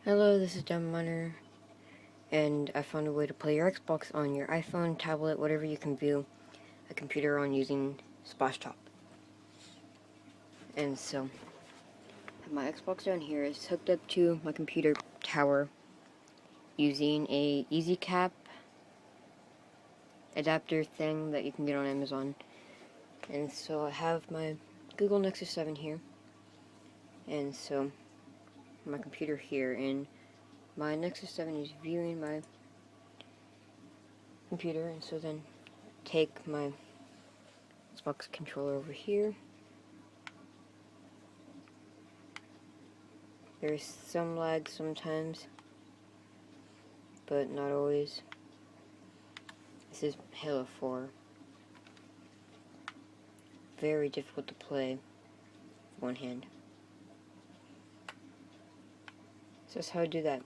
Hello, this is Dumb Munner, and I found a way to play your Xbox on your iPhone, tablet, whatever you can view a computer on using Splash Top. And so, my Xbox down here is hooked up to my computer tower using a easy cap adapter thing that you can get on Amazon. And so I have my Google Nexus 7 here, and so my computer here, and my Nexus 7 is viewing my computer, and so then take my Xbox controller over here. There's some lag sometimes, but not always. This is Halo 4. Very difficult to play with one hand. So that's how I do that.